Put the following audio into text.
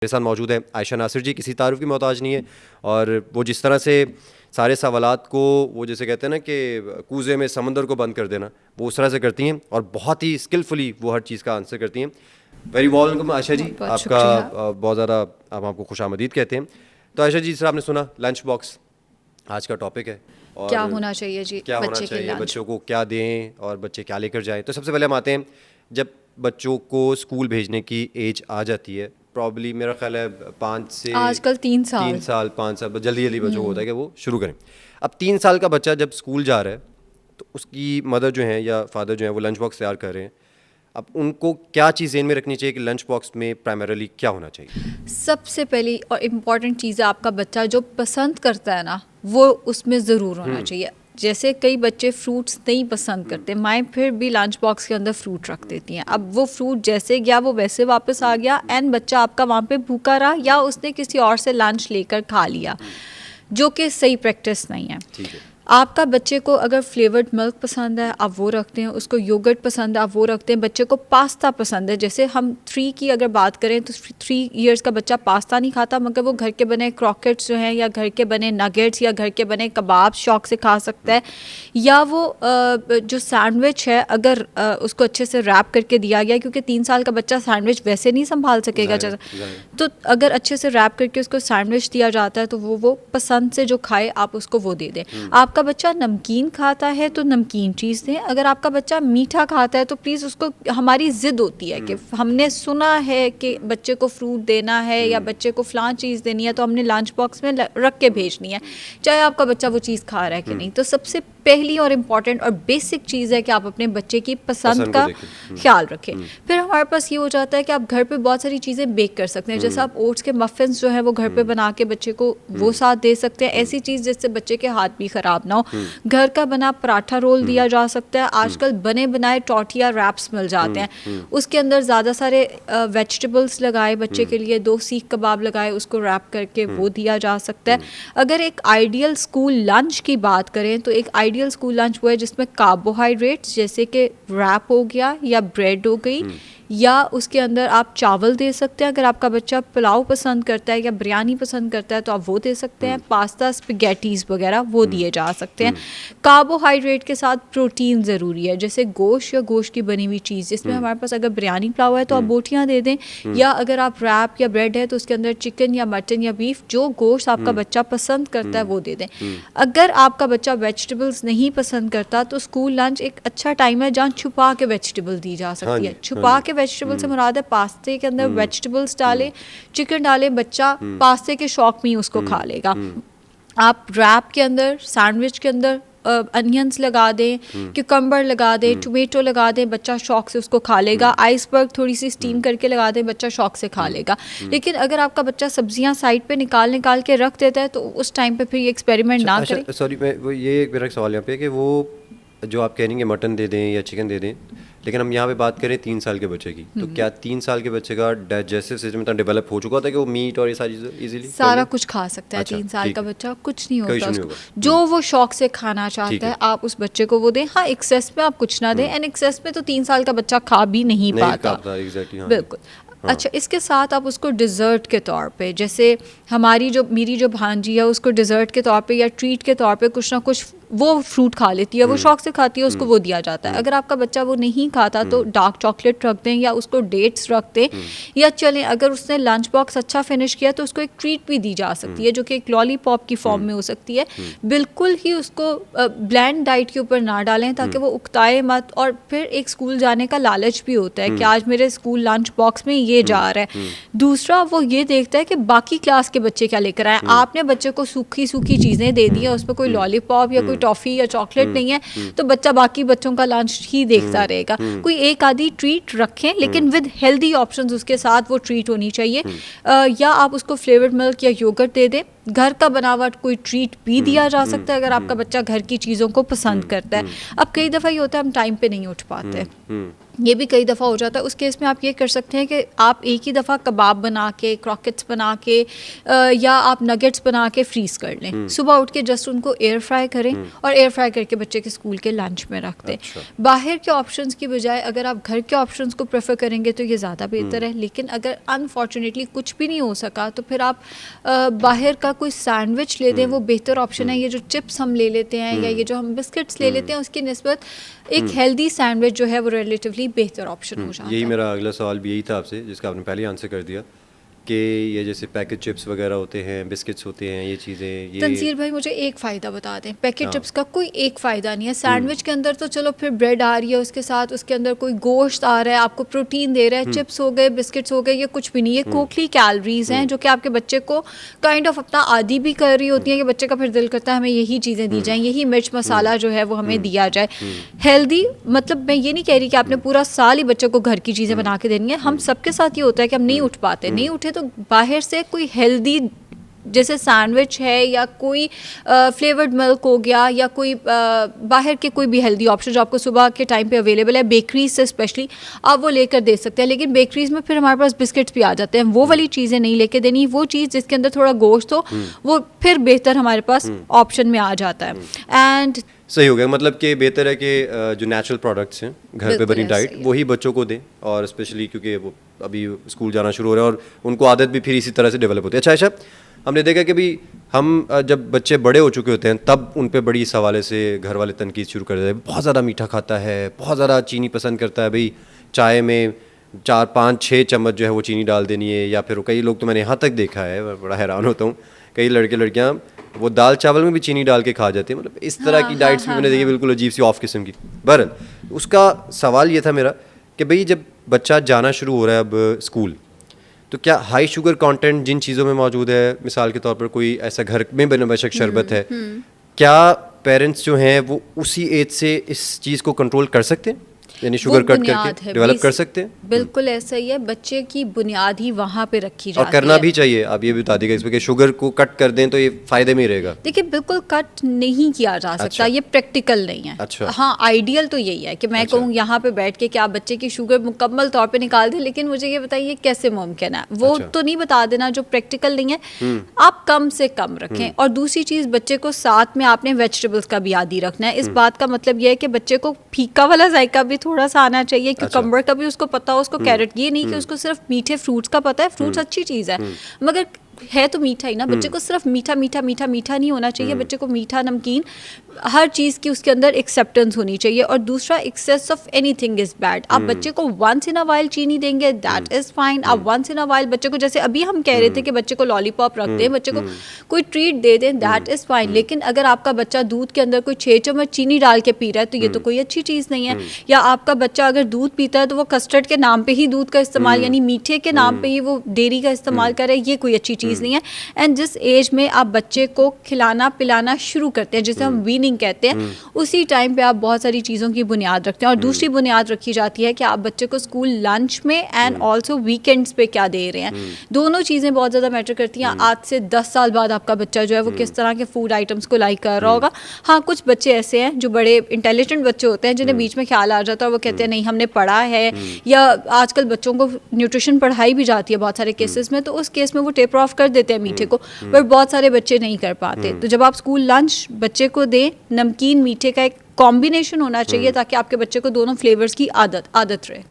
मेरे साथ मौजूद है आयशा नासिर जी, किसी तारुफ की मोहताज नहीं है। और वो जिस तरह से सारे सवालात को वो जैसे कहते हैं ना कि कूज़े में समंदर को बंद कर देना, वो उस तरह से करती हैं और बहुत ही स्किलफुली वो हर चीज़ का आंसर करती हैं। वेरी वेलकम आयशा जी, आपका बहुत ज़्यादा हम आपको खुशामदीद कहते हैं। तो आयशा जी, सर आपने सुना लंच बॉक्स आज का टॉपिक है और क्या होना चाहिए जी, क्या होना चाहिए, बच्चों को क्या दें और बच्चे क्या लेकर जाएं। तो सबसे पहले हम आते हैं, जब बच्चों को स्कूल भेजने की एज आ जाती है, प्रॉब्ली मेरा ख्याल है 5 से आजकल 3 साल 5 साल जल्दी जल्दी बच्चों को होता है कि वो शुरू करें। अब 3 साल का बच्चा जब स्कूल जा रहा है तो उसकी मदर जो है या फादर जो है वो लंच बॉक्स तैयार कर रहे हैं। अब उनको क्या चीज़ ज़हन में रखनी चाहिए कि लंच बॉक्स में प्राइमरीली क्या होना चाहिए? सबसे पहली और इम्पॉर्टेंट चीज़ है, आपका बच्चा जो पसंद करता है ना वो उसमें ज़रूर होना चाहिए। जैसे कई बच्चे फ्रूट्स नहीं पसंद करते, माएँ फिर भी लंच बॉक्स के अंदर फ्रूट रख देती हैं। अब वो फ्रूट जैसे गया वो वैसे वापस आ गया एंड बच्चा आपका वहाँ पे भूखा रहा या उसने किसी और से लंच लेकर खा लिया, जो कि सही प्रैक्टिस नहीं है। ठीक है। आपका बच्चे को अगर फ्लेवर्ड मिल्क पसंद है आप वो रखते हैं, उसको योगर्ट पसंद है आप वो रखते हैं, बच्चे को पास्ता पसंद है, जैसे हम 3 की अगर बात करें तो 3 इयर्स का बच्चा पास्ता नहीं खाता, मगर वो घर के बने क्रॉकेट्स जो हैं या घर के बने नगेट्स या घर के बने कबाब शौक से खा सकता है। या वो जो सैंडविच है अगर उसको अच्छे से रैप करके दिया गया, क्योंकि 3 साल का बच्चा सैंडविच वैसे नहीं संभाल सकेगा, तो अगर अच्छे से रैप करके उसको सैंडविच दिया जाता है तो वो पसंद से जो खाए आप उसको वो दे दें। आपका बच्चा नमकीन खाता है तो नमकीन चीज़ दें, अगर आपका बच्चा मीठा खाता है तो प्लीज़ उसको, हमारी ज़िद होती है कि हमने सुना है कि बच्चे को फ्रूट देना है या बच्चे को फ़लाँ चीज़ देनी है तो हमने लंच बॉक्स में रख के भेजनी है, चाहे आपका बच्चा वो चीज़ खा रहा है कि नहीं। तो सबसे पहली और इम्पॉर्टेंट और बेसिक चीज़ है कि आप अपने बच्चे की पसंद का ख्याल रखें। फिर हमारे पास ये हो जाता है कि आप घर पे बहुत सारी चीज़ें बेक कर सकते हैं, जैसे आप ओट्स के मफ़िन्स जो है वो घर पे बना के बच्चे को वो साथ दे सकते हैं, ऐसी चीज़ जिससे बच्चे के हाथ भी ख़राब ना हो। घर का बना पराठा रोल दिया जा सकता है, आजकल बने बनाए टॉर्टिया रैप्स मिल जाते हैं, उसके अंदर ज़्यादा सारे वेजिटेबल्स लगाए बच्चे के लिए, 2 सीख कबाब लगाए उसको रैप करके वो दिया जा सकता है। अगर एक आइडियल स्कूल लंच की बात करें तो एक आइडियल स्कूल लंच वो है जिसमें कार्बोहाइड्रेट्स जैसे कि रैप हो गया या ब्रेड हो गई, या उसके अंदर आप चावल दे सकते हैं। अगर आपका बच्चा पुलाव पसंद करता है या बिरयानी पसंद करता है तो आप वो दे सकते हैं, पास्ता स्पैगेटीज़ वगैरह वो दिए जा सकते हैं। कार्बोहाइड्रेट के साथ प्रोटीन ज़रूरी है, जैसे गोश्त या गोश्त की बनी हुई चीज़, जिसमें हमारे पास अगर बिरयानी पुलाव है तो आप बोटियाँ दे दें, या अगर आप रैप या ब्रेड है तो उसके अंदर चिकन या मटन या बीफ, जो गोश्त आपका बच्चा पसंद करता है वो दे दें। अगर आपका बच्चा वेजिटेबल्स नहीं पसंद करता तो स्कूल लंच एक अच्छा टाइम है जहाँ छुपा के वेजिटेबल दी जा सकती है। छुपा के वेजिटेबल से मुराद है पास्ते के अंदर वेजिटेबल्स डालें, चिकन डालें, बच्चा पास्ते के शौक में ही उसको खा लेगा। आप रैप के अंदर, सैंडविच के अंदर अनियंस लगा दें, क्यूकम्बर लगा दें, टोमेटो लगा दें, बच्चा शौक से उसको खा लेगा। आइसबर्ग थोड़ी सी स्टीम करके लगा दें, बच्चा शौक से खा लेगा। लेकिन अगर आपका बच्चा सब्जियां साइड पे निकाल के रख देता है तो उस टाइम पे फिर ये एक्सपेरिमेंट ना करें। सॉरी, ये मेरा सवाल यहाँ पे है कि वो जो आप कह रही हैं मटन दे दें या चिकन दे दें, लेकिन हम यहाँ पे बात करें 3 साल के बच्चे की, तो क्या 3 साल के बच्चे का डाइजेस्टिव सिस्टम इतना डेवलप हो चुका था कि वो मीट और ये सारी चीज़ें इजीली सारा कुछ खा सकता है? 3 साल का बच्चा कुछ नहीं होता उसको, जो वो शौक से खाना चाहता है आप उस बच्चे को वो दें। हाँ, एक्सेस में आप कुछ ना दें, एंड एक्सेस में तो 3 साल का बच्चा खा भी नहीं पाता। बिल्कुल। अच्छा, इसके साथ आप उसको डिज़र्ट के तौर पे, जैसे मेरी जो भांजी है उसको डिज़र्ट के तौर पे या ट्रीट के तौर पे कुछ ना कुछ वो फ्रूट खा लेती है, वो शौक से खाती है, उसको वो दिया जाता है। अगर आपका बच्चा वो नहीं खाता तो डार्क चॉकलेट रख दें या उसको डेट्स रख दें, या चलें अगर उसने लंच बॉक्स अच्छा फिनिश किया तो उसको एक ट्रीट भी दी जा सकती है जो कि एक लॉलीपॉप की फॉर्म में हो सकती है। बिल्कुल ही उसको ब्लैंड डाइट के ऊपर ना डालें ताकि वो उकताए मत, और फिर एक स्कूल जाने का लालच भी होता है कि आज मेरे स्कूल लंच बॉक्स में ये जा रहा है। दूसरा, वो ये देखता है कि बाकी क्लास के बच्चे क्या लेकर आए। आपने बच्चे को सूखी चीज़ें दे दी है, उसमें कोई लॉलीपॉप या कोई टॉफ़ी या चॉकलेट नहीं है, तो बच्चा बाकी बच्चों का लंच ही देखता रहेगा। कोई एक आधी ट्रीट रखें, लेकिन विद हेल्दी ऑप्शंस उसके साथ वो ट्रीट होनी चाहिए। या आप उसको फ्लेवर्ड मिल्क या योगर्ट दे दें। घर का बनावट कोई ट्रीट भी दिया जा सकता है अगर आपका बच्चा घर की चीज़ों को पसंद करता है। अब कई दफ़ा ये होता है हम टाइम पे नहीं उठ पाते, ये भी कई दफ़ा हो जाता है। उस केस में आप ये कर सकते हैं कि आप एक ही दफ़ा कबाब बना के, क्रॉकेट्स बना के या आप नगेट्स बना के फ्रीज़ कर लें। सुबह उठ के जस्ट उनको एयर फ्राई करें और एयर फ्राई करके बच्चे के स्कूल के लंच में रख दें। बाहर के ऑप्शंस की बजाय अगर आप घर के ऑप्शंस को प्रेफर करेंगे तो ये ज़्यादा बेहतर है। लेकिन अगर अनफॉर्चुनेटली कुछ भी नहीं हो सका तो फिर आप बाहर का कोई सैंडविच ले दें, वो बेहतर ऑप्शन है। ये जो चिप्स हम ले लेते हैं या ये जो हम बिस्किट्स ले लेते हैं उसकी निस्बत एक हेल्दी सैंडविच जो है वो रिलेटिवली बेहतर ऑप्शन हो जाता है। यही मेरा अगला सवाल भी यही था आपसे, जिसका आपने पहले आंसर कर दिया कि ये जैसे पैकेट चिप्स वगैरह होते हैं, बिस्किट्स होते हैं, ये चीज़ें, ये तंसीर भाई मुझे एक फ़ायदा बता दें, पैकेट चिप्स का कोई एक फ़ायदा नहीं है। सैंडविच के अंदर तो चलो फिर ब्रेड आ रही है, उसके साथ उसके अंदर कोई गोश्त आ रहा है, आपको प्रोटीन दे रहा है। चिप्स हो गए, बिस्किट्स हो गए, ये कुछ भी नहीं, ये खोखली कैलोरीज हैं जो कि आपके बच्चे को काइंड ऑफ अपना आदी भी कर रही होती है कि बच्चे का फिर दिल करता है हमें यही चीज़ें दी जाएँ, यही मिर्च मसाला जो है वो हमें दिया जाए। हेल्दी मतलब मैं ये नहीं कह रही कि आपने पूरा साल ही बच्चे को घर की चीज़ें बना के देनी है। हम सबके साथ ये होता है कि हम नहीं उठ पाते, नहीं उठे तो बाहर से कोई हेल्दी जैसे सैंडविच है या कोई फ्लेवर्ड मिल्क हो गया या कोई बाहर के कोई भी हेल्दी ऑप्शन जो आपको सुबह के टाइम पे अवेलेबल है, बेकरीज से स्पेशली आप वो लेकर दे सकते हैं। लेकिन बेकरीज में फिर हमारे पास बिस्किट्स भी आ जाते हैं, वो वाली चीज़ें नहीं लेके देनी। वो चीज़ जिसके अंदर थोड़ा गोश्त हो वो फिर बेहतर हमारे पास ऑप्शन में आ जाता है। एंड सही हो गया, मतलब कि बेहतर है कि जो नेचुरल प्रोडक्ट्स हैं घर पे बनी डाइट वही बच्चों को दें, और स्पेशली क्योंकि वो अभी स्कूल जाना शुरू हो रहा है और उनको आदत भी फिर इसी तरह से डेवलप होती है। अच्छा, हमने देखा कि भी हम जब बच्चे बड़े हो चुके होते हैं तब उन पे बड़ी इस हवाले से घर वाले तनकीद शुरू कर देते हैं, बहुत ज़्यादा मीठा खाता है, बहुत ज़्यादा चीनी पसंद करता है, भाई चाय में 4, 5, 6 चम्मच जो है वो चीनी डाल देनी है। या फिर कई लोग तो मैंने यहाँ तक देखा है, बड़ा हैरान होता हूँ, कई लड़के लड़कियाँ वो दाल चावल में भी चीनी डाल के खा जाते हैं। मतलब इस तरह की डाइट्स भी मैंने देखी, बिल्कुल अजीब सी ऑफ किस्म की। बहरहाल उसका सवाल ये था मेरा कि भाई जब बच्चा जाना शुरू हो रहा है अब स्कूल, तो क्या हाई शुगर कंटेंट जिन चीज़ों में मौजूद है, मिसाल के तौर पर कोई ऐसा घर में बना बेशक शरबत है, क्या पेरेंट्स जो हैं वो उसी एज से इस चीज़ को कंट्रोल कर सकते हैं, यानी शुगर कट करके डेवलप कर सकते हैं? बिल्कुल ऐसा ही है, बच्चे की बुनियाद ही वहाँ पे रखी जाती है और करना भी चाहिए। आप ये भी बता दीजिएगा इसमें कि शुगर को कट कर दें तो ये फायदे में ही रहेगा। देखिए बिल्कुल कट नहीं किया जा सकता। अच्छा। ये प्रैक्टिकल नहीं है। अच्छा। हाँ, आइडियल तो यही है कि मैं कहूँ यहाँ पे बैठ के कि आप बच्चे की शुगर मुकम्मल तौर पे निकाल दें, लेकिन मुझे ये बताइए कैसे मुमकिन है? वो तो नहीं बता देना जो प्रैक्टिकल नहीं है। आप कम से कम रखें। और दूसरी चीज़, बच्चे को साथ में आपने वेजिटेबल्स का भी आदी रखना है। इस बात का मतलब ये है कि बच्चे को फीका वाला जायका भी थोड़ा सा आना चाहिए, क्यूकम्बर का भी उसको पता हो, उसको कैरेट, ये नहीं कि उसको सिर्फ मीठे फ्रूट्स का पता है। फ्रूट्स अच्छी चीज़ है मगर है तो मीठा ही ना। बच्चे को सिर्फ मीठा मीठा मीठा मीठा नहीं होना चाहिए, बच्चे को मीठा नमकीन हर चीज़ की उसके अंदर एक्सेप्टेंस होनी चाहिए। और दूसरा, excess of anything is bad. आप बच्चे को वंस इन अ वाइल चीनी देंगे, दैट इज़ फाइन। आप वंस इन अ वाइल बच्चे को, जैसे अभी हम कह रहे थे कि बच्चे को लॉलीपॉप रख दें, बच्चे को कोई ट्रीट दे दें, दैट इज़ फाइन। लेकिन अगर आपका बच्चा दूध के अंदर कोई 6 चम्मच चीनी डाल के पी रहा है तो ये तो कोई अच्छी चीज़ नहीं है। या आपका बच्चा अगर दूध पीता है तो वो कस्टर्ड के नाम पे ही दूध का इस्तेमाल, यानी मीठे के नाम पे ही वो डेयरी का इस्तेमाल करे, ये कोई अच्छी चीज़ नहीं है। एंड जिस एज में आप बच्चे को खिलाना पिलाना शुरू करते हैं, जिसे हम वीनिंग कहते हैं, उसी टाइम पे आप बहुत सारी चीज़ों की बुनियाद रखते हैं। और दूसरी बुनियाद रखी जाती है कि आप बच्चे को स्कूल लंच में एंड ऑल्सो वीकेंड्स पे क्या दे रहे हैं। दोनों चीज़ें बहुत ज़्यादा मैटर करती हैं। आज से 10 साल बाद आपका बच्चा जो है वो किस तरह के फूड आइटम्स को लाइक कर रहा होगा। हाँ, कुछ बच्चे ऐसे हैं जो बड़े इंटेलिजेंट बच्चे होते हैं जिन्हें बीच में ख्याल आ जाता है और वो कहते हैं नहीं हमने पढ़ा है, या आजकल बच्चों को न्यूट्रिशन पढ़ाई भी जाती है बहुत सारे केसेस में, तो उस केस में वो टेपर ऑफ कर देते हैं मीठे को, पर बहुत सारे बच्चे नहीं कर पाते। तो जब आप स्कूल लंच बच्चे को दें, नमकीन मीठे का एक कॉम्बिनेशन होना चाहिए ताकि आपके बच्चे को दोनों फ्लेवर्स की आदत रहे।